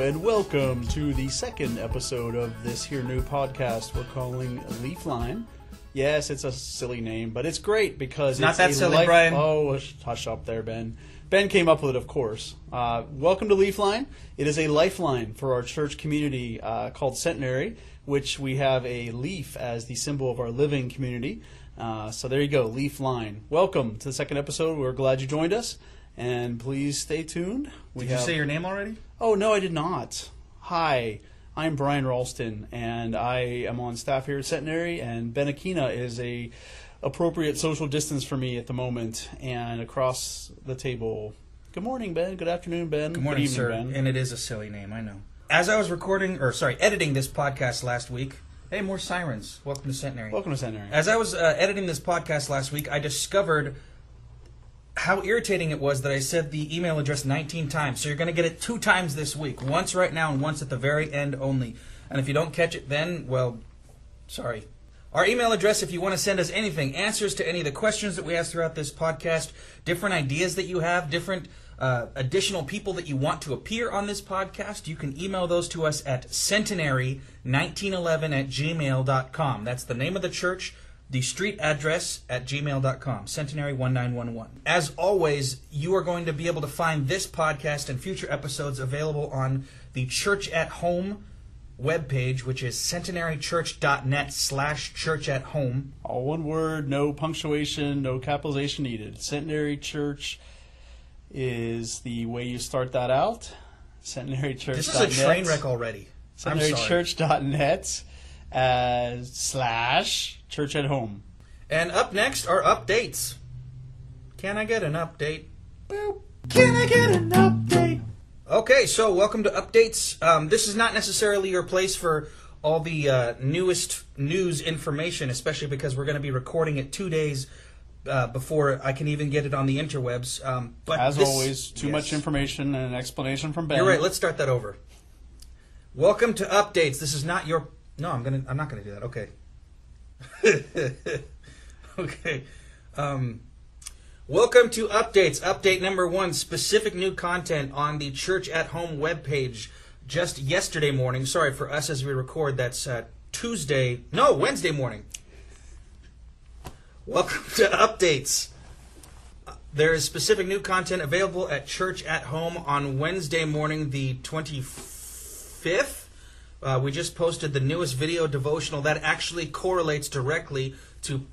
and welcome to the second episode of this here new podcast we're calling LEAFline. Yes, it's a silly name, but it's great because not it's that silly, Brian. Oh, hush up there, Ben. Ben came up with it, of course. Welcome to LEAFline. It is a lifeline for our church community called Centenary, which we have a leaf as the symbol of our living community. So there you go, LEAFline. Welcome to the second episode. We're glad you joined us, and please stay tuned. Did you say your name already? Oh, no, I did not. Hi, I'm Brian Ralston, and I am on staff here at Centenary, and Ben Aquina is a appropriate social distance for me at the moment, and across the table. Good morning, Ben. Good afternoon, Ben. Good morning, evening, sir. Ben. And it is a silly name, I know. As I was editing this podcast last week, hey, more sirens. Welcome to Centenary. Welcome to Centenary. As I was editing this podcast last week, I discovered how irritating it was that I said the email address 19 times. So you're going to get it 2 times this week. Once right now and once at the very end only. And if you don't catch it then, well, sorry. Our email address, if you want to send us anything, answers to any of the questions that we ask throughout this podcast, different ideas that you have, different additional people that you want to appear on this podcast, you can email those to us at centenary1911@gmail.com. That's the name of the church, the street address at gmail.com, centenary1911. As always, you are going to be able to find this podcast and future episodes available on the Church at Home webpage, which is centenarychurch.net/churchathome. All one word, no punctuation, no capitalization needed. Centenary Church is the way you start that out. Centenarychurch.net. This is a train wreck already. Centenarychurch.net /church at home. And up next are updates. Can I get an update? Boop. Can I get an update? Okay, so welcome to updates. This is not necessarily your place for all the newest news information, especially because we're going to be recording it 2 days before I can even get it on the interwebs. But as always, too much information and an explanation from Ben. You're right. Let's start that over. Welcome to updates. This is not your. No, I'm not gonna do that. Okay. Okay. Welcome to updates. Update number 1: specific new content on the Church at Home webpage. Just yesterday morning. Sorry for us as we record. That's Wednesday morning. Welcome to updates. There is specific new content available at Church at Home on Wednesday morning, the 25th. We just posted the newest video devotional that actually correlates directly to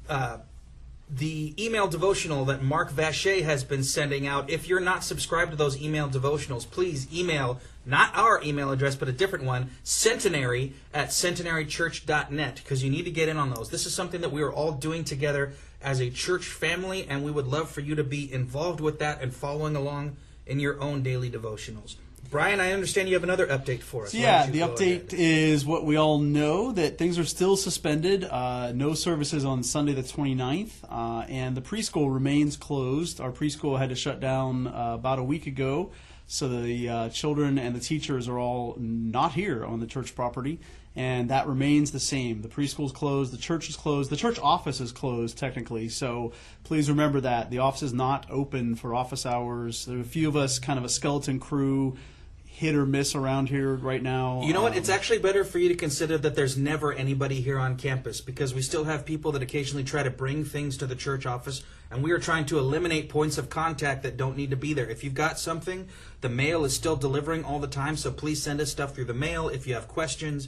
the email devotional that Mark Vacher has been sending out. If you're not subscribed to those email devotionals, please email, not our email address, but a different one, centenary@centenarychurch.net, because you need to get in on those. This is something that we are all doing together as a church family, and we would love for you to be involved with that and following along in your own daily devotionals. Brian, I understand you have another update for us. Yeah, the update is what we all know, that things are still suspended. No services on Sunday the 29th, and the preschool remains closed. Our preschool had to shut down about a week ago, so the children and the teachers are all not here on the church property, and that remains the same. The preschool's closed, the church is closed, the church office is closed technically, so please remember that. The office is not open for office hours. There are a few of us, kind of a skeleton crew, hit or miss around here right now. You know what? It's actually better for you to consider that there's never anybody here on campus, because we still have people that occasionally try to bring things to the church office, and we are trying to eliminate points of contact that don't need to be there. If you've got something, the mail is still delivering all the time, so please send us stuff through the mail. If you have questions,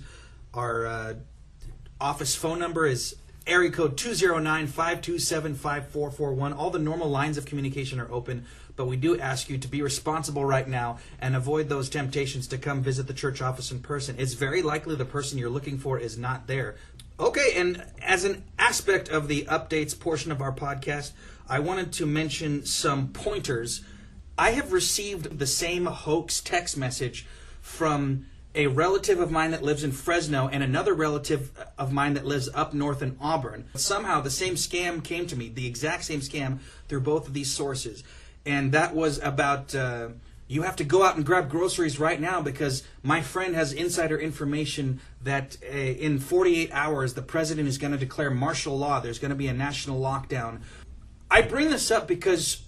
our office phone number is area code 209-527-5441. All the normal lines of communication are open, but we do ask you to be responsible right now and avoid those temptations to come visit the church office in person. It's very likely the person you're looking for is not there. Okay, and as an aspect of the updates portion of our podcast, I wanted to mention some pointers. I have received the same hoax text message from a relative of mine that lives in Fresno and another relative of mine that lives up north in Auburn. Somehow the same scam came to me, the exact same scam, through both of these sources. And that was about, you have to go out and grab groceries right now because my friend has insider information that in 48 hours the president is going to declare martial law. There's going to be a national lockdown. I bring this up because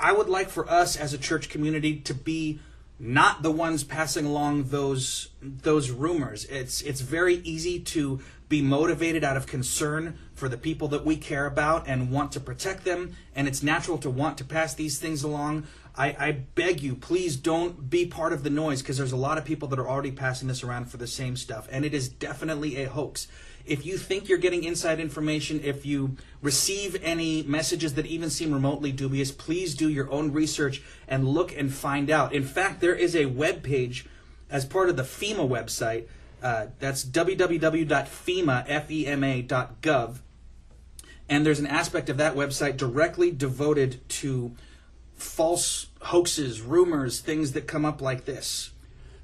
I would like for us as a church community to be not the ones passing along those rumors. It's very easy to be motivated out of concern for the people that we care about and want to protect them, and it's natural to want to pass these things along. I beg you, please don't be part of the noise, because there's a lot of people that are already passing this around for the same stuff, and it is definitely a hoax. If you think you're getting inside information, if you receive any messages that even seem remotely dubious, please do your own research and look and find out. In fact, there is a web page as part of the FEMA website. That's www.fema.gov. And there's an aspect of that website directly devoted to false hoaxes, rumors, things that come up like this.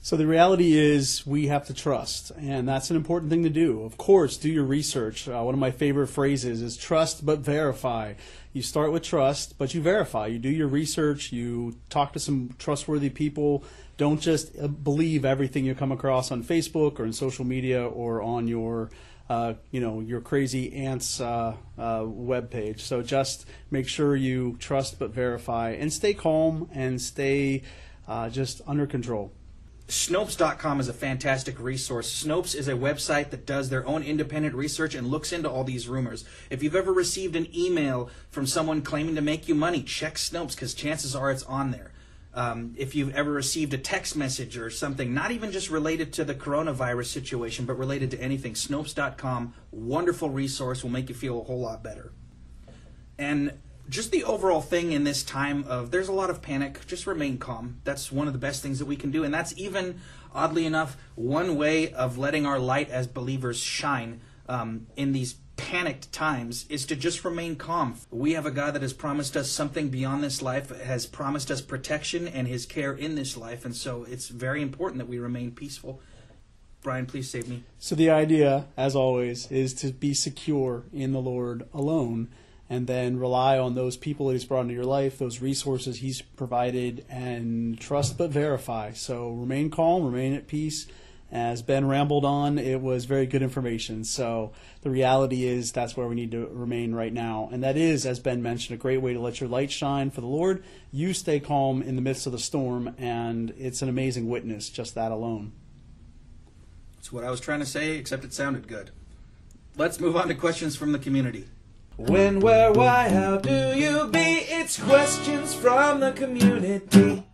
So the reality is we have to trust, and that's an important thing to do. Of course, do your research. One of my favorite phrases is trust but verify. You start with trust, but you verify. You do your research. You talk to some trustworthy people. Don't just believe everything you come across on Facebook or in social media or on your your crazy aunt's webpage. So just make sure you trust but verify, and stay calm and stay just under control. Snopes.com is a fantastic resource. Snopes is a website that does their own independent research and looks into all these rumors. If you've ever received an email from someone claiming to make you money, check Snopes, because chances are it's on there. If you've ever received a text message or something, not even just related to the coronavirus situation, but related to anything, Snopes.com, wonderful resource, will make you feel a whole lot better. And just the overall thing in this time of, there's a lot of panic, just remain calm. That's one of the best things that we can do. And that's even, oddly enough, one way of letting our light as believers shine in these panicked times, is to just remain calm. We have a God that has promised us something beyond this life, has promised us protection and his care in this life. And so it's very important that we remain peaceful. Brian, please save me. So the idea, as always, is to be secure in the Lord alone, and then rely on those people that he's brought into your life, those resources he's provided, and trust but verify. So remain calm, remain at peace. As Ben rambled on, it was very good information. So the reality is that's where we need to remain right now. And that is, as Ben mentioned, a great way to let your light shine for the Lord. You stay calm in the midst of the storm, and it's an amazing witness, just that alone. That's what I was trying to say, except it sounded good. Let's move on to questions from the community. When, where, why, how do you be? It's questions from the community.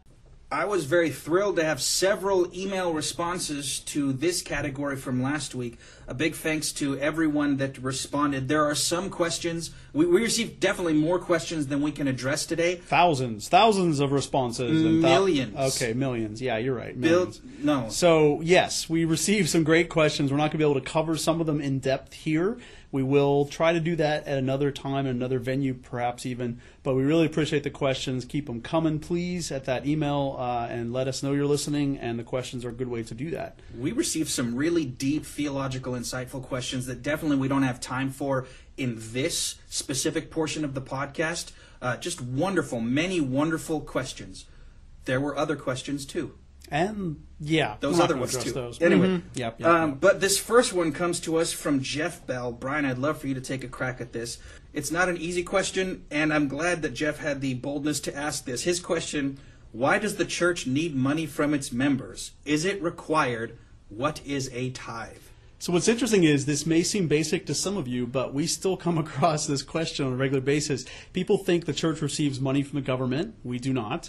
I was very thrilled to have several email responses to this category from last week. A big thanks to everyone that responded. There are some questions. We received definitely more questions than we can address today. Thousands of responses. Millions. Okay, millions. Yeah, you're right. Millions. No. So, yes, we received some great questions. We're not going to be able to cover some of them in depth here. We will try to do that at another time, another venue perhaps even. But we really appreciate the questions. Keep them coming, please, at that email, and let us know you're listening, and the questions are a good way to do that. We received some really deep, theological, insightful questions that definitely we don't have time for in this specific portion of the podcast. Just wonderful, many wonderful questions. There were other questions, too. And, yeah. Those other ones, too. Those. Anyway. Mm-hmm. Yep. But this first one comes to us from Jeff Bell. Brian, I'd love for you to take a crack at this. It's not an easy question, and I'm glad that Jeff had the boldness to ask this. His question: why does the church need money from its members? Is it required? What is a tithe? So what's interesting is this may seem basic to some of you, but we still come across this question on a regular basis. People think the church receives money from the government. We do not.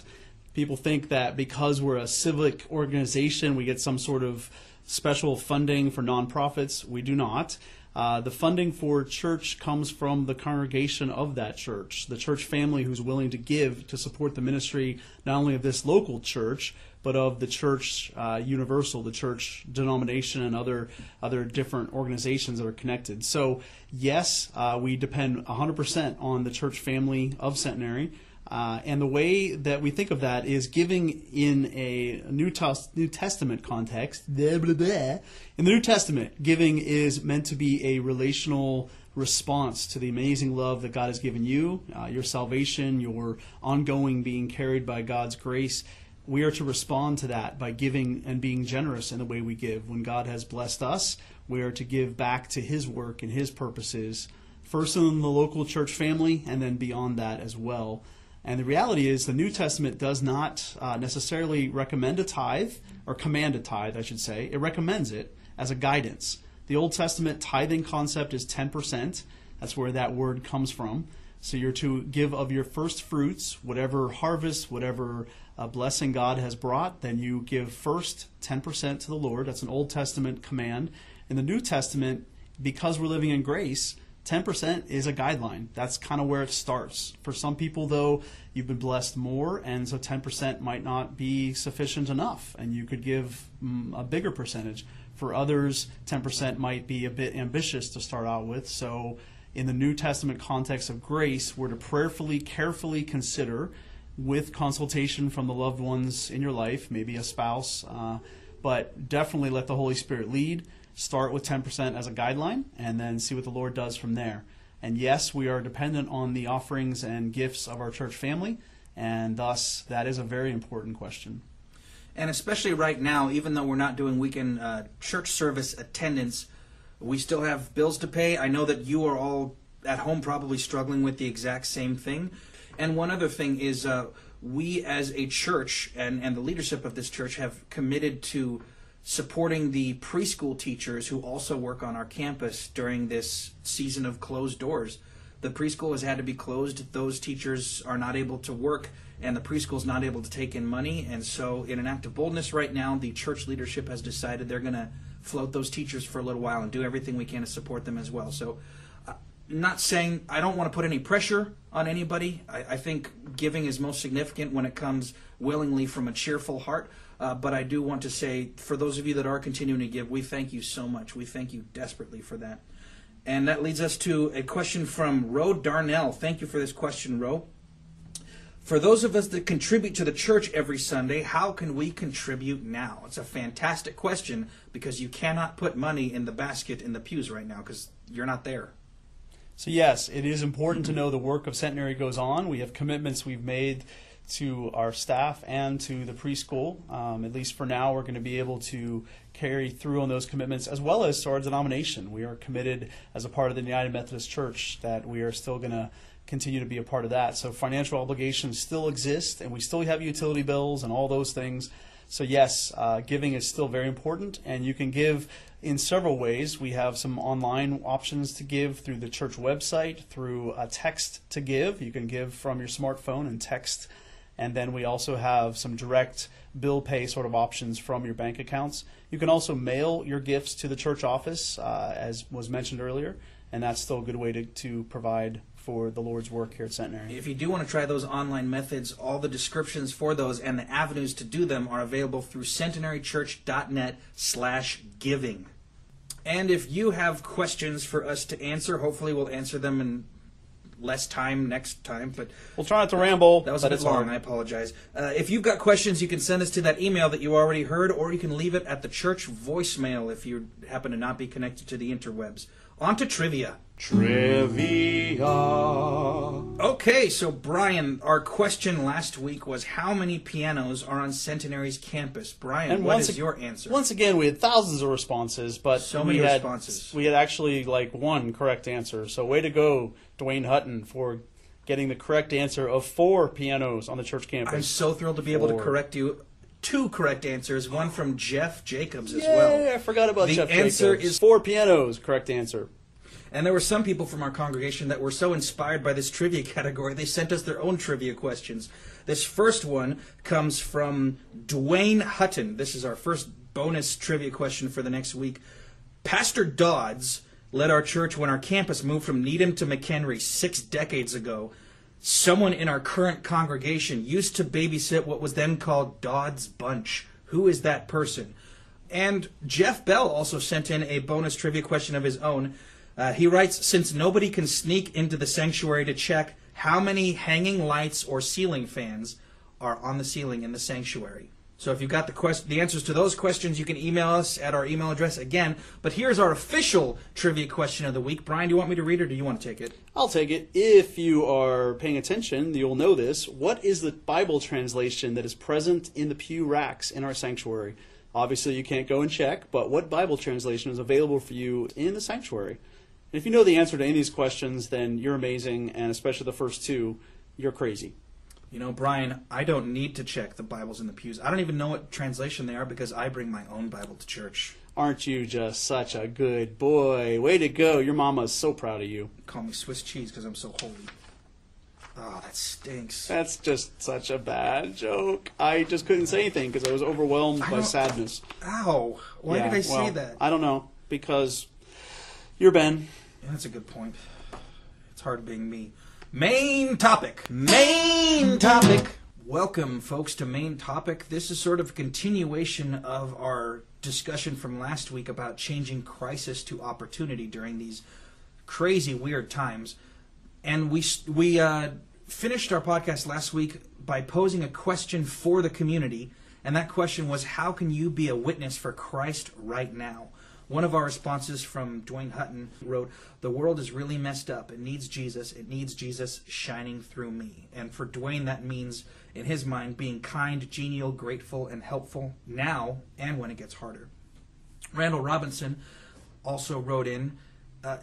People think that because we're a civic organization, we get some sort of special funding for nonprofits. We do not. The funding for church comes from the congregation of that church, the church family who's willing to give to support the ministry not only of this local church, but of the church universal, the church denomination, and other different organizations that are connected. So yes, we depend 100% on the church family of Centenary. And the way that we think of that is giving in a New Testament context. Blah, blah, blah. In the New Testament, giving is meant to be a relational response to the amazing love that God has given you, your salvation, your ongoing being carried by God's grace. We are to respond to that by giving and being generous in the way we give. When God has blessed us, we are to give back to his work and his purposes, first in the local church family and then beyond that as well. And the reality is the New Testament does not necessarily recommend a tithe, or command a tithe, I should say. It recommends it as a guidance. The Old Testament tithing concept is 10%. That's where that word comes from. So you're to give of your first fruits, whatever harvest, whatever blessing God has brought, then you give first 10% to the Lord. That's an Old Testament command. In the New Testament, because we're living in grace, 10% is a guideline. That's kind of where it starts. For some people, though, you've been blessed more, and so 10% might not be sufficient enough, and you could give a bigger percentage. For others, 10% might be a bit ambitious to start out with. So in the New Testament context of grace, we're to prayerfully, carefully consider, with consultation from the loved ones in your life, maybe a spouse, but definitely let the Holy Spirit lead. Start with 10% as a guideline, and then see what the Lord does from there. And yes, we are dependent on the offerings and gifts of our church family, and thus that is a very important question. And especially right now, even though we're not doing weekend church service attendance, we still have bills to pay. I know that you are all at home probably struggling with the exact same thing. And one other thing is we as a church and the leadership of this church have committed to supporting the preschool teachers who also work on our campus during this season of closed doors. The preschool has had to be closed. Those teachers are not able to work, and the preschool is not able to take in money. And so in an act of boldness right now, the church leadership has decided they're going to float those teachers for a little while and do everything we can to support them as well. So not saying I don't want to put any pressure on anybody. I think giving is most significant when it comes willingly from a cheerful heart. But I do want to say, for those of you that are continuing to give, we thank you so much. We thank you desperately for that. And that leads us to a question from Ro Darnell. Thank you for this question, Ro. For those of us that contribute to the church every Sunday, how can we contribute now? It's a fantastic question because you cannot put money in the basket in the pews right now because you're not there. So yes, it is important to know the work of Centenary goes on. We have commitments we've made to our staff and to the preschool. At least for now, we're going to be able to carry through on those commitments, as well as to our denomination. We are committed as a part of the United Methodist Church that we are still going to continue to be a part of that. So financial obligations still exist, and we still have utility bills and all those things. So yes, giving is still very important, and you can give in several ways. We have some online options to give through the church website, through a text to give. You can give from your smartphone and text. And then we also have some direct bill pay sort of options from your bank accounts. You can also mail your gifts to the church office, as was mentioned earlier, and that's still a good way to provide for the Lord's work here at Centenary. If you do want to try those online methods, all the descriptions for those and the avenues to do them are available through centenarychurch.net/giving. And if you have questions for us to answer, hopefully we'll answer them in less time next time, but we'll try not to ramble. That was a bit long. I apologize. If you've got questions, you can send us to that email that you already heard, or you can leave it at the church voicemail if you happen to not be connected to the interwebs. On to trivia. Trivia. Okay, so Brian, our question last week was how many pianos are on Centenary's campus? Brian, and what is your answer? Once again, we had thousands of responses, but so many responses. We had actually one correct answer. So way to go, Dwayne Hutton, for getting the correct answer of 4 pianos on the church campus. I'm so thrilled to be able to correct you. 2 correct answers, one from Jeff Jacobs as well. Yeah, I forgot about Jeff Jacobs. The answer is 4 pianos, correct answer. And there were some people from our congregation that were so inspired by this trivia category, they sent us their own trivia questions. This first one comes from Dwayne Hutton. This is our first bonus trivia question for the next week. Pastor Dodds led our church when our campus moved from Needham to McHenry 6 decades ago. Someone in our current congregation used to babysit what was then called Dodds Bunch. Who is that person? And Jeff Bell also sent in a bonus trivia question of his own. He writes, since nobody can sneak into the sanctuary to check, how many hanging lights or ceiling fans are on the ceiling in the sanctuary? So if you've got the answers to those questions, you can email us at our email address again. But here's our official trivia question of the week. Brian, do you want me to read it or do you want to take it? I'll take it. If you are paying attention, you'll know this. What is the Bible translation that is present in the pew racks in our sanctuary? Obviously, you can't go and check, but what Bible translation is available for you in the sanctuary? If you know the answer to any of these questions, then you're amazing, and especially the first 2, you're crazy. You know, Brian, I don't need to check the Bibles in the pews. I don't even know what translation they are because I bring my own Bible to church. Aren't you just such a good boy? Way to go. Your mama is so proud of you. Call me Swiss cheese because I'm so holy. Oh, that stinks. That's just such a bad joke. I just couldn't say anything because I was overwhelmed by sadness. Ow. Why did I say that? I don't know. Because you're Ben. Yeah, that's a good point. It's hard being me. Main topic. Main topic. Welcome, folks, to Main Topic. This is sort of a continuation of our discussion from last week about changing crisis to opportunity during these crazy, weird times. And we finished our podcast last week by posing a question for the community, and that question was, how can you be a witness for Christ right now? One of our responses from Dwayne Hutton wrote, "The world is really messed up. It needs Jesus. It needs Jesus shining through me." And for Dwayne, that means, in his mind, being kind, genial, grateful, and helpful now and when it gets harder. Randall Robinson also wrote in,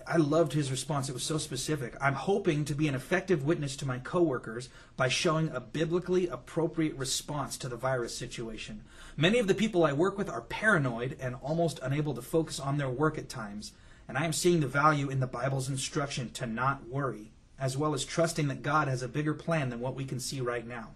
I loved his response. It was so specific. "I'm hoping to be an effective witness to my coworkers by showing a biblically appropriate response to the virus situation. Many of the people I work with are paranoid and almost unable to focus on their work at times, and I am seeing the value in the Bible's instruction to not worry, as well as trusting that God has a bigger plan than what we can see right now."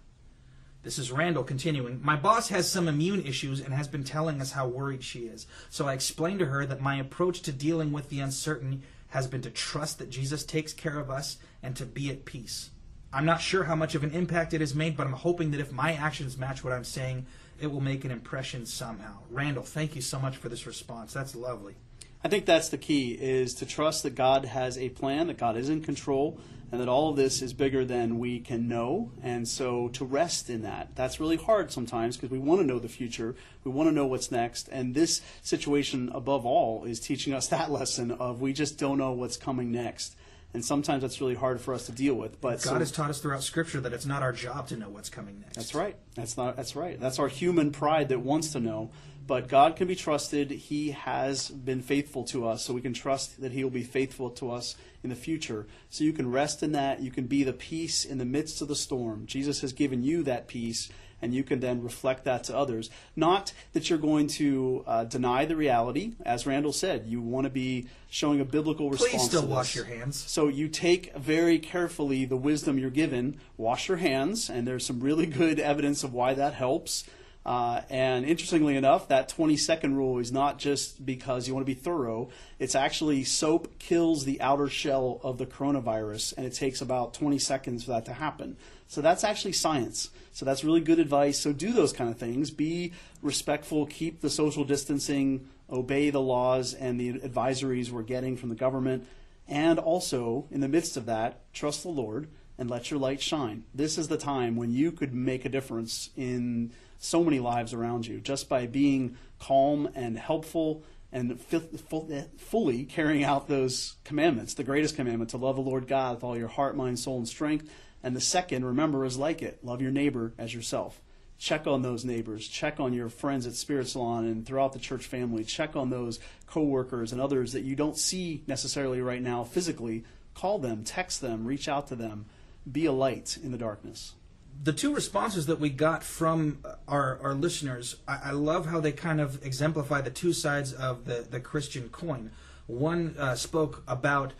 This is Randall continuing. "My boss has some immune issues and has been telling us how worried she is. So I explained to her that my approach to dealing with the uncertainty has been to trust that Jesus takes care of us and to be at peace. I'm not sure how much of an impact it has made, but I'm hoping that if my actions match what I'm saying, it will make an impression somehow." Randall, thank you so much for this response. That's lovely. I think that's the key, is to trust that God has a plan, that God is in control, and that all of this is bigger than we can know. And so to rest in that. That's really hard sometimes because we want to know the future. We want to know what's next. And this situation, above all, is teaching us that lesson of we just don't know what's coming next. And sometimes that's really hard for us to deal with. But God has taught us throughout Scripture that it's not our job to know what's coming next. That's right. That's right. That's our human pride that wants to know. But God can be trusted. He has been faithful to us, so we can trust that He will be faithful to us in the future. So you can rest in that. You can be the peace in the midst of the storm. Jesus has given you that peace, and you can then reflect that to others. Not that you're going to deny the reality. As Randall said, you want to be showing a biblical response. Please still to wash this. your hands. So you take very carefully the wisdom you're given, wash your hands, and there's some really good evidence of why that helps. And interestingly enough, that 20-second rule is not just because you want to be thorough. It's actually soap kills the outer shell of the coronavirus, and it takes about 20 seconds for that to happen. So that's actually science. So that's really good advice. So do those kind of things. Be respectful. Keep the social distancing. Obey the laws and the advisories we're getting from the government. And also, in the midst of that, trust the Lord and let your light shine. This is the time when you could make a difference in so many lives around you just by being calm and helpful and fully carrying out those commandments. The greatest commandment, to love the Lord God with all your heart, mind, soul, and strength. And the second, remember, is like it. Love your neighbor as yourself. Check on those neighbors. Check on your friends at Spirit Salon and throughout the church family. Check on those coworkers and others that you don't see necessarily right now physically. Call them, text them, reach out to them. Be a light in the darkness. The two responses that we got from our listeners, I love how they kind of exemplify the two sides of the Christian coin. One spoke about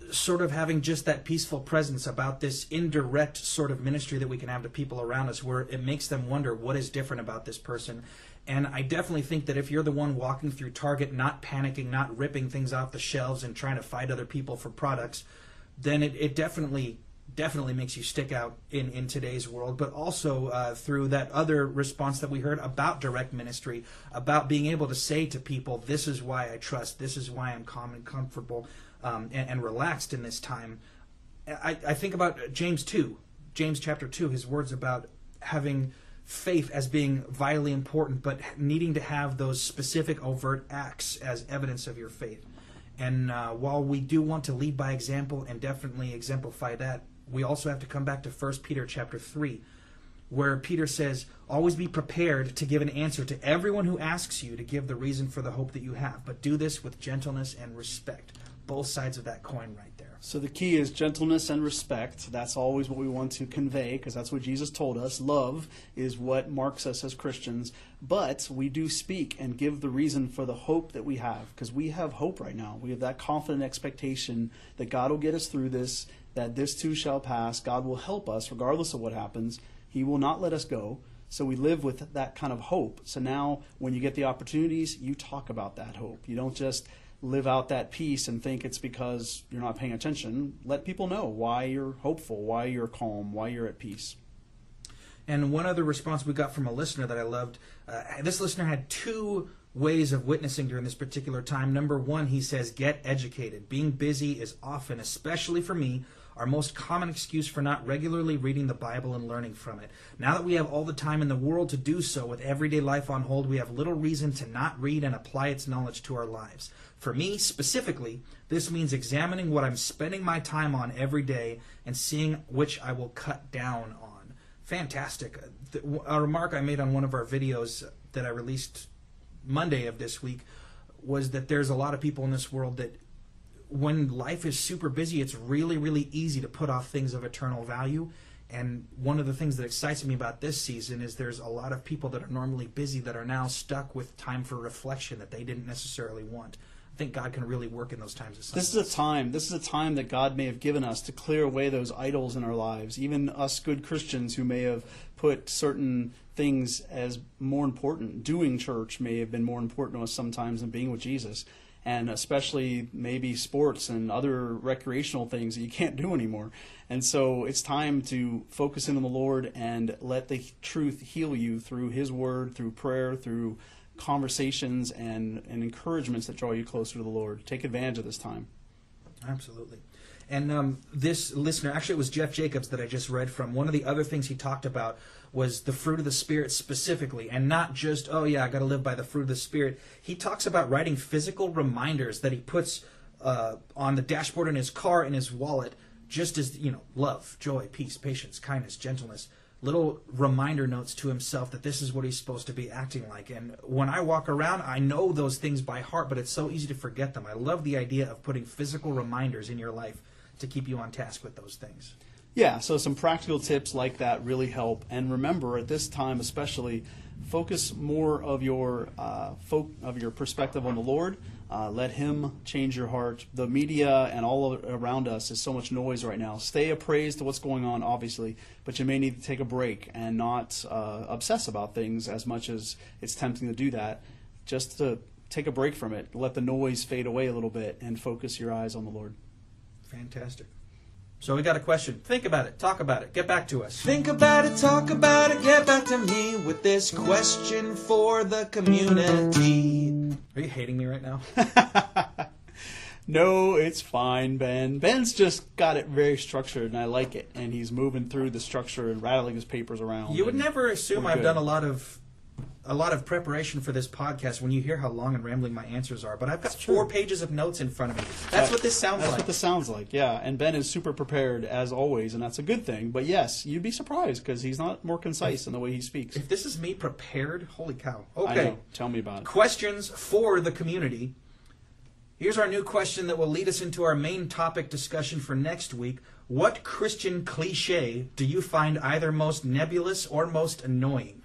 sort of having just that peaceful presence, about this indirect sort of ministry that we can have to people around us where it makes them wonder what is different about this person. And I definitely think that if you're the one walking through Target, not panicking, not ripping things off the shelves and trying to fight other people for products, then it definitely makes you stick out in today's world. But also through that other response that we heard about direct ministry, about being able to say to people, this is why I trust, this is why I'm calm and comfortable and relaxed in this time. I think about James chapter 2, his words about having faith as being vitally important, but needing to have those specific overt acts as evidence of your faith. And while we do want to lead by example and definitely exemplify that, we also have to come back to 1 Peter chapter 3, where Peter says, always be prepared to give an answer to everyone who asks you to give the reason for the hope that you have, but do this with gentleness and respect. both sides of that coin right there. So the key is gentleness and respect. That's always what we want to convey, because that's what Jesus told us. Love is what marks us as Christians. But we do speak and give the reason for the hope that we have, because we have hope right now. We have that confident expectation that God will get us through this, that this too shall pass. God will help us regardless of what happens. He will not let us go. So we live with that kind of hope. So now when you get the opportunities, you talk about that hope. You don't just live out that peace and think it's because you're not paying attention. Let people know why you're hopeful, why you're calm, why you're at peace. And one other response we got from a listener that I loved, this listener had 2 ways of witnessing during this particular time. Number 1, he says, get educated. Being busy is often, especially for me, our most common excuse for not regularly reading the Bible and learning from it. Now that we have all the time in the world to do so, with everyday life on hold, we have little reason to not read and apply its knowledge to our lives. For me, specifically, this means examining what I'm spending my time on every day and seeing which I will cut down on. Fantastic. A remark I made on one of our videos that I released Monday of this week was that there's a lot of people in this world that when life is super busy, it's really, really easy to put off things of eternal value. And one of the things that excites me about this season is there's a lot of people that are normally busy that are now stuck with time for reflection that they didn't necessarily want. I think God can really work in those times of silence. This is a time that God may have given us to clear away those idols in our lives. Even us good Christians who may have put certain things as more important. Doing church may have been more important to us sometimes than being with Jesus. And especially maybe sports and other recreational things that you can't do anymore. And so it's time to focus in on the Lord and let the truth heal you through His Word, through prayer, through conversations and encouragements that draw you closer to the Lord. Take advantage of this time. Absolutely. And this listener, actually it was Jeff Jacobs that I just read from. One of the other things he talked about was the fruit of the Spirit specifically, and not just, oh yeah, I got to live by the fruit of the Spirit. He talks about writing physical reminders that he puts on the dashboard in his car, in his wallet, just as, love, joy, peace, patience, kindness, gentleness, little reminder notes to himself that this is what he's supposed to be acting like. And when I walk around, I know those things by heart, but it's so easy to forget them. I love the idea of putting physical reminders in your life to keep you on task with those things. Yeah, so some practical tips like that really help. And remember, at this time especially, focus more of your perspective on the Lord. Let Him change your heart. The media and all around us is so much noise right now. Stay appraised to what's going on, obviously, but you may need to take a break and not obsess about things as much as it's tempting to do that. Just to take a break from it. Let the noise fade away a little bit and focus your eyes on the Lord. Fantastic. So we got a question. Think about it. Talk about it. Get back to us. Think about it, talk about it, get back to me with this question for the community. Are you hating me right now? No, it's fine, Ben. Ben's just got it very structured, and I like it. And he's moving through the structure and rattling his papers around. You would never assume I've good. done a lot of preparation for this podcast when you hear how long and rambling my answers are. But I've got 4 pages of notes in front of me. That's what this sounds like. That's what this sounds like, yeah. And Ben is super prepared, as always, and that's a good thing. But yes, you'd be surprised, because he's not more concise in the way he speaks. If this is me prepared, holy cow. I Okay. know. Tell me about it. Questions for the community. Here's our new question that will lead us into our main topic discussion for next week. What Christian cliche do you find either most nebulous or most annoying?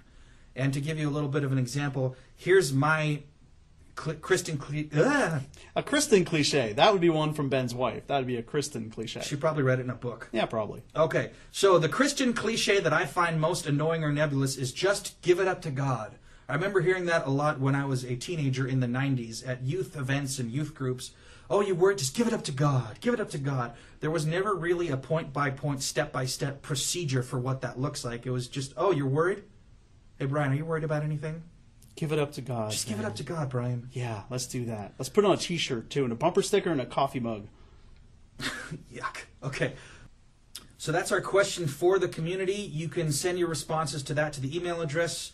And to give you a little bit of an example, here's my Kristen cliche. A Kristen cliche. That would be one from Ben's wife. That would be a Kristen cliche. She probably read it in a book. Yeah, probably. Okay, so the Christian cliche that I find most annoying or nebulous is just give it up to God. I remember hearing that a lot when I was a teenager in the 90s at youth events and youth groups. Oh, you worried? Just give it up to God. Give it up to God. There was never really a point-by-point, step-by-step procedure for what that looks like. It was just, oh, you're worried? Hey, Brian, are you worried about anything? Give it up to God. Just give it up to God, Brian. Yeah, let's do that. Let's put it on a T-shirt, too, and a bumper sticker and a coffee mug. Yuck. Okay. So that's our question for the community. You can send your responses to that to the email address,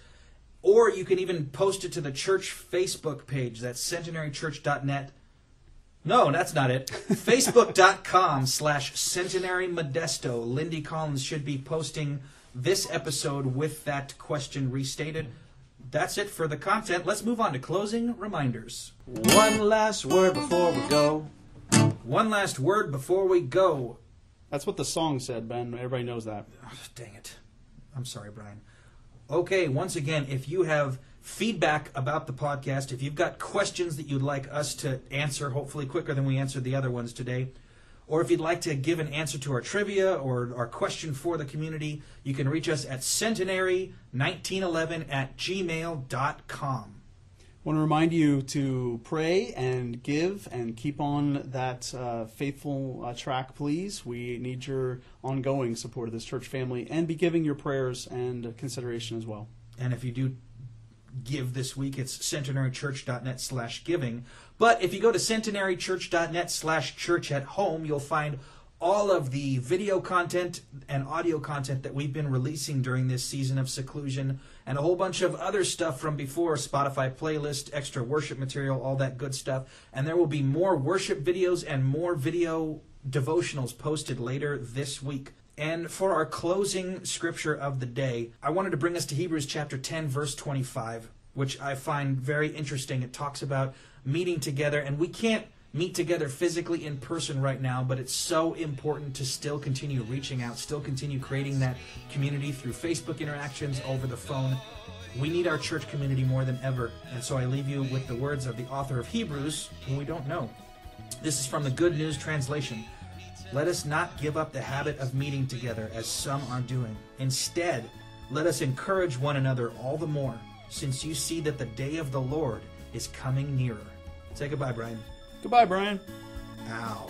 or you can even post it to the church Facebook page. That's centenarychurch.net. No, that's not it. Facebook.com/centenarymodesto. Lindy Collins should be posting this episode with that question restated. That's it for the content. Let's move on to closing reminders. One last word before we go. One last word before we go. That's what the song said, Ben. Everybody knows that. Oh, dang it. I'm sorry, Brian. Okay, once again, if you have feedback about the podcast, if you've got questions that you'd like us to answer, hopefully quicker than we answered the other ones today, or if you'd like to give an answer to our trivia or our question for the community, you can reach us at centenary1911@gmail.com. I want to remind you to pray and give and keep on that faithful track, please. We need your ongoing support of this church family, and be giving your prayers and consideration as well. And if you do give this week, it's centenarychurch.net/giving. But if you go to centenarychurch.net/church-at-home, you'll find all of the video content and audio content that we've been releasing during this season of seclusion, and a whole bunch of other stuff from before, Spotify playlist, extra worship material, all that good stuff. And there will be more worship videos and more video devotionals posted later this week. And for our closing scripture of the day, I wanted to bring us to Hebrews chapter 10, verse 25, which I find very interesting. It talks about meeting together, and we can't meet together physically in person right now, but it's so important to still continue reaching out, still continue creating that community through Facebook interactions, over the phone. We need our church community more than ever, and so I leave you with the words of the author of Hebrews, whom we don't know. This is from the Good News Translation. Let us not give up the habit of meeting together, as some are doing. Instead, let us encourage one another all the more, since you see that the day of the Lord is coming nearer. Say goodbye, Brian. Goodbye, Brian. Ow.